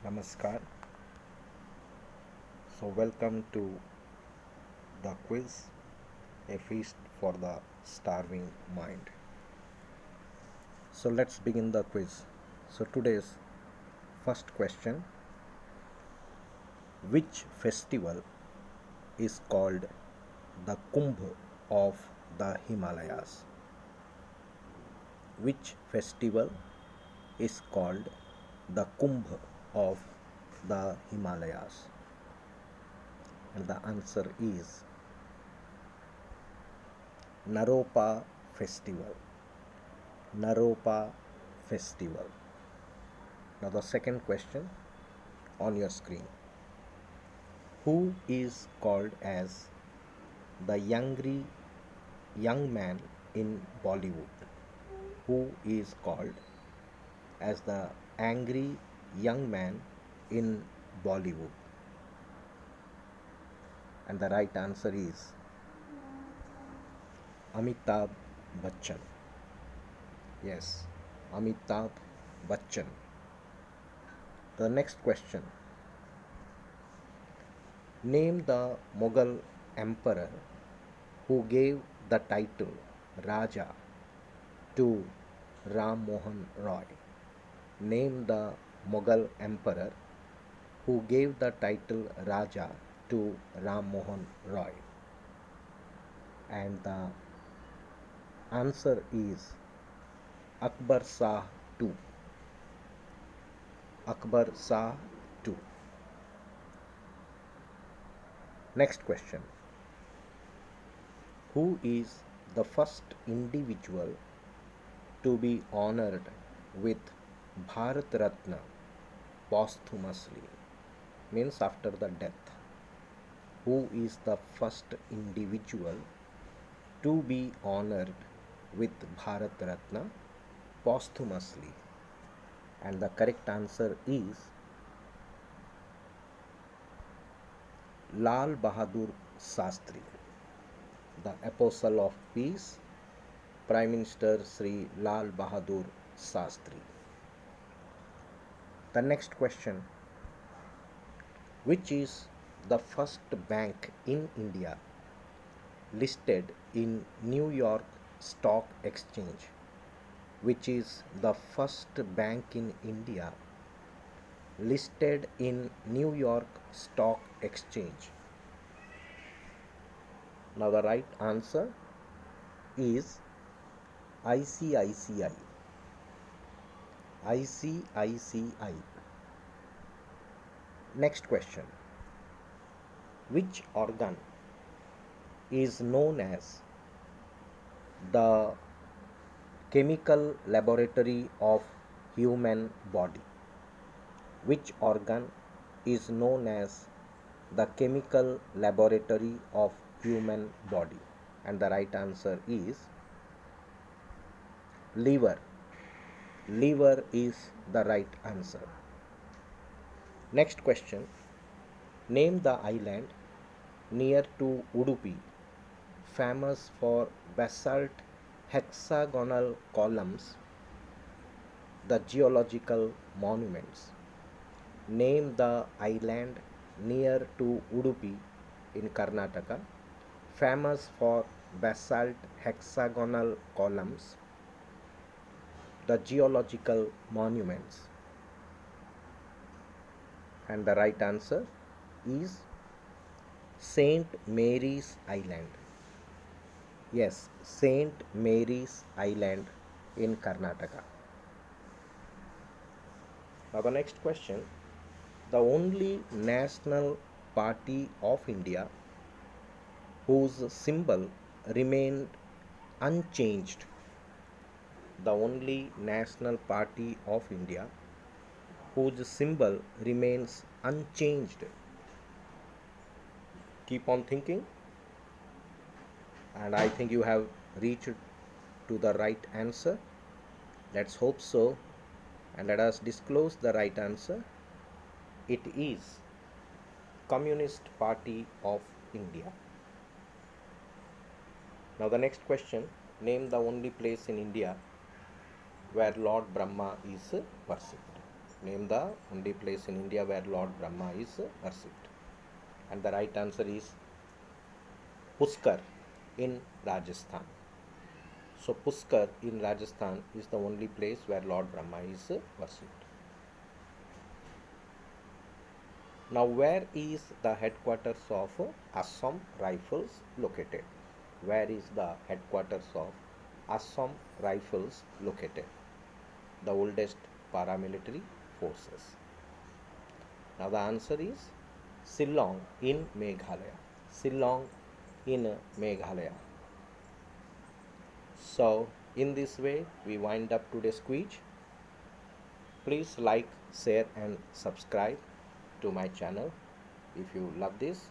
Namaskar. So, welcome to the quiz, a feast for the starving mind. So, let's begin the quiz. So, today's first question: which festival is called the Kumbh of the Himalayas? Which festival is called the Kumbh of the Himalayas? And the answer is Naropa Festival. Naropa Festival. Now, the second question on your screen: who is called as the young man in Bollywood? Who is called as the angry young man in Bollywood? And the right answer is Amitabh Bachchan. Yes, Amitabh Bachchan. The next question: name the Mughal emperor who gave the title Raja to Ram Mohan Roy. Name the Mughal emperor who gave the title Raja to Ram Mohan Roy. And the answer is Akbar Shah II. Akbar Shah II. Next question: who is the first individual to be honored with Bharat Ratna posthumously? Means after the death. Who is the first individual to be honored with Bharat Ratna posthumously? And the correct answer is Lal Bahadur Shastri, the apostle of peace, Prime Minister Sri Lal Bahadur Shastri. The next question: which is the first bank in India listed in New York Stock Exchange? Which is the first bank in India listed in New York Stock Exchange? Now, the right answer is ICICI. ICICI. Next question: which organ is known as the chemical laboratory of human body? Which organ is known as the chemical laboratory of human body? And the right answer is liver. Liver is the right answer. Next question: name the island near to Udupi famous for basalt hexagonal columns, the geological monuments. Name the island near to Udupi in Karnataka famous for basalt hexagonal columns, the geological monuments. And the right answer is Saint Mary's Island. Yes, Saint Mary's Island in Karnataka. Now, the next question: the only national party of India whose symbol remained unchanged. The only national party of India whose symbol remains unchanged. Keep on thinking, and I think you have reached to the right answer. Let's hope so, and let us disclose the right answer. It is Communist Party of India. Now, the next question: name the only place in India where Lord Brahma is worshipped. Name the only place in India where Lord Brahma is worshipped. And the right answer is Pushkar in Rajasthan. So Pushkar in Rajasthan is the only place where Lord Brahma is worshipped. Now, where is the headquarters of Assam Rifles located? Where is the headquarters of Assam Rifles located? The oldest paramilitary forces. Now, the answer is Shillong in Meghalaya. Shillong in Meghalaya. So, in this way, we wind up today's quiz. Please like, share, and subscribe to my channel if you love this.